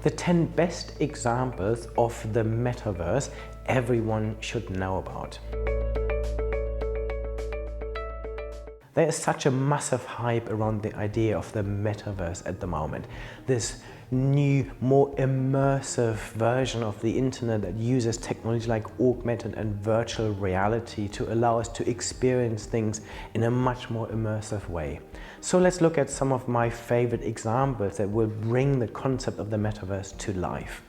the 10 best examples of the metaverse everyone should know about. There is such a massive hype around the idea of the metaverse at the moment. This new, more immersive version of the internet that uses technology like augmented and virtual reality to allow us to experience things in a much more immersive way. So let's look at some of my favorite examples that will bring the concept of the metaverse to life.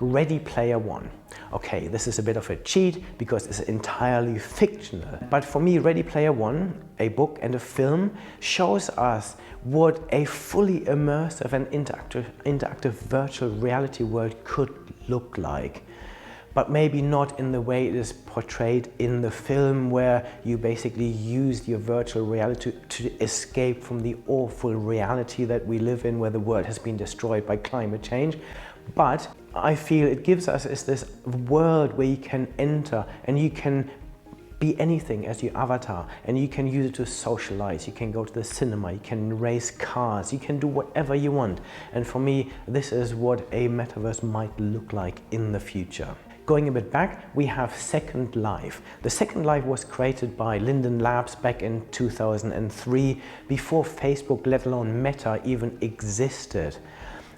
Ready Player One. Okay, this is a bit of a cheat because it's entirely fictional. But for me, Ready Player One, a book and a film, shows us what a fully immersive and interactive virtual reality world could look like. But maybe not in the way it is portrayed in the film, where you basically use your virtual reality to escape from the awful reality that we live in, where the world has been destroyed by climate change. But I feel it gives us this world where you can enter and you can be anything as your avatar, and you can use it to socialize. You can go to the cinema, you can race cars, you can do whatever you want. And for me, this is what a metaverse might look like in the future. Going a bit back, we have Second Life. The Second Life was created by Linden Labs back in 2003, before Facebook, let alone Meta, even existed.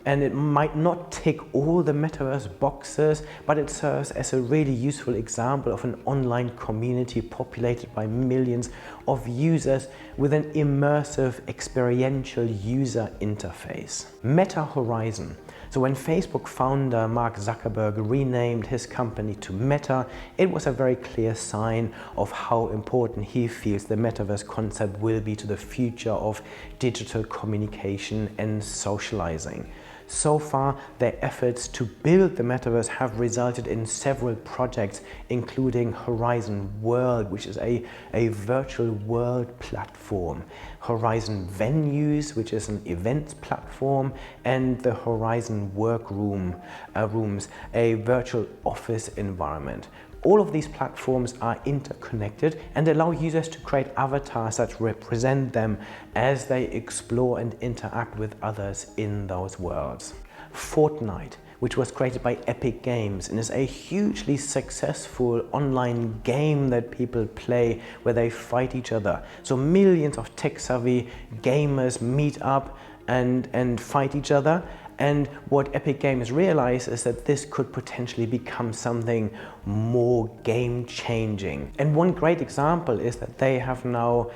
And it might not tick all the metaverse boxes, but it serves as a really useful example of an online community populated by millions of users with an immersive experiential user interface. Meta Horizon. So when Facebook founder Mark Zuckerberg renamed his company to Meta, it was a very clear sign of how important he feels the metaverse concept will be to the future of digital communication and socializing. So far, their efforts to build the metaverse have resulted in several projects, including Horizon World, which is a virtual world platform, Horizon Venues, which is an events platform, and the Horizon Workrooms, a virtual office environment. All of these platforms are interconnected and allow users to create avatars that represent them as they explore and interact with others in those worlds. FORTNITE, which was created by Epic Games and is a hugely successful online game that people play where they fight each other. So millions of tech-savvy gamers meet up and fight each other. And what Epic Games realized is that this could potentially become something more game-changing. And one great example is that they have now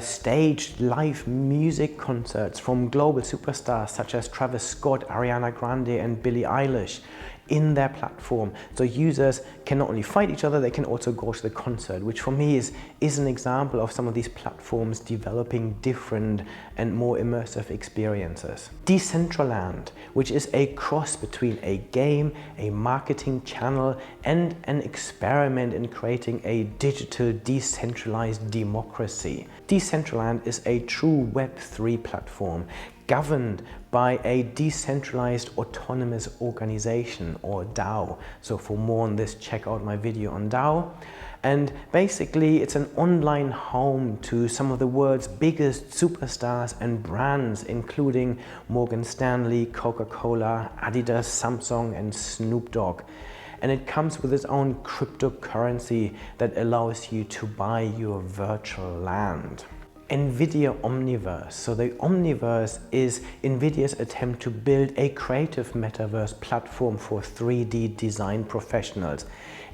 staged live music concerts from global superstars such as Travis Scott, Ariana Grande and Billie Eilish in their platform. So users can not only fight each other, they can also go to the concert, which for me is an example of some of these platforms developing different and more immersive experiences. Decentraland, which is a cross between a game, a marketing channel, and an experiment in creating a digital decentralized democracy. Decentraland is a true Web3 platform governed by a decentralized autonomous organization, or DAO. So for more on this, check out my video on DAO. And basically it's an online home to some of the world's biggest superstars and brands, including Morgan Stanley, Coca-Cola, Adidas, Samsung and Snoop Dogg. And it comes with its own cryptocurrency that allows you to buy your virtual land. NVIDIA Omniverse. So the Omniverse is NVIDIA's attempt to build a creative metaverse platform for 3D design professionals.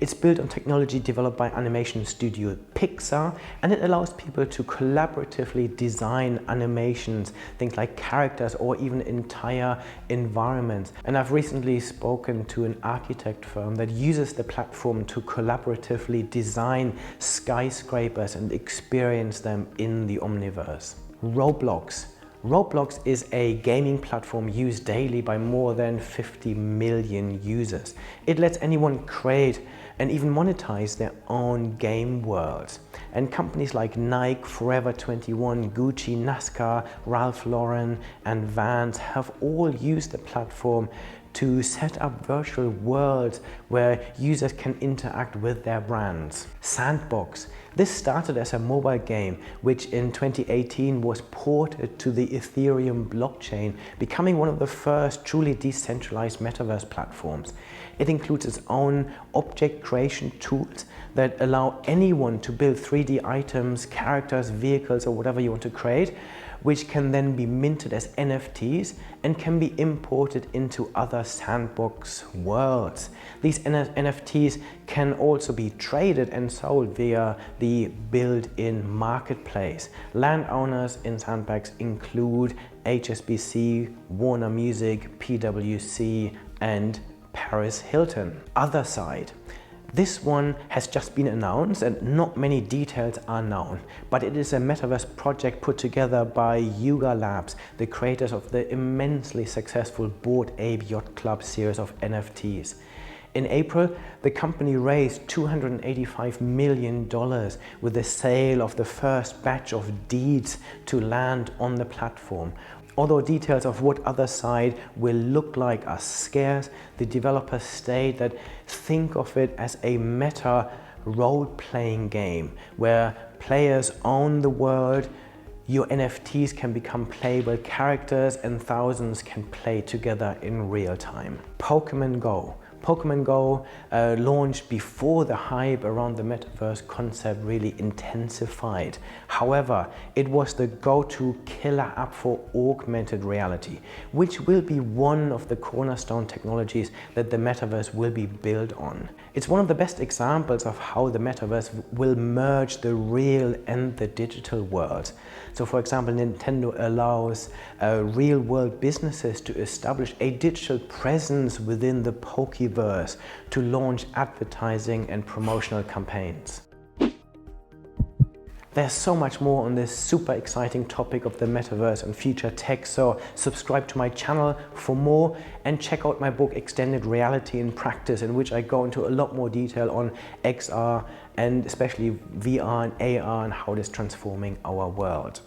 It's built on technology developed by animation studio Pixar, and it allows people to collaboratively design animations, things like characters or even entire environments. And I've recently spoken to an architect firm that uses the platform to collaboratively design skyscrapers and experience them in the Omniverse. ROADBLOX. ROADBLOX is a gaming platform used daily by more than 50 million users. It lets anyone create and even monetize their own game worlds. And companies like Nike, Forever 21, Gucci, NASCAR, Ralph Lauren, and Vans have all used the platform to set up virtual worlds where users can interact with their brands. Sandbox. This started as a mobile game, which in 2018 was ported to the Ethereum blockchain, becoming one of the first truly decentralized metaverse platforms. It includes its own object creation tools that allow anyone to build 3D items, characters, vehicles, or whatever you want to create, which can then be minted as NFTs and can be imported into other Sandbox worlds. These NFTs can also be traded and sold via the built-in marketplace. Landowners in Sandbox include HSBC, Warner Music, PwC, and Paris Hilton. Otherside. This one has just been announced and not many details are known, but it is a metaverse project put together by Yuga Labs, the creators of the immensely successful Bored Ape Yacht Club series of NFTs. In April, the company raised $285 million with the sale of the first batch of deeds to land on the platform. Although details of what Otherside will look like are scarce, the developers state that think of it as a meta role-playing game where players own the world, your NFTs can become playable characters, and thousands can play together in real time. Pokemon Go. Pokemon Go launched before the hype around the metaverse concept really intensified. However, it was the go-to killer app for augmented reality, which will be one of the cornerstone technologies that the metaverse will be built on. It's one of the best examples of how the metaverse will merge the real and the digital world. So for example, Nintendo allows real-world businesses to establish a digital presence within the Pokeverse to launch advertising and promotional campaigns. There's so much more on this super exciting topic of the metaverse and future tech, so subscribe to my channel for more and check out my book Extended Reality in Practice, in which I go into a lot more detail on XR and especially VR and AR and how it is transforming our world.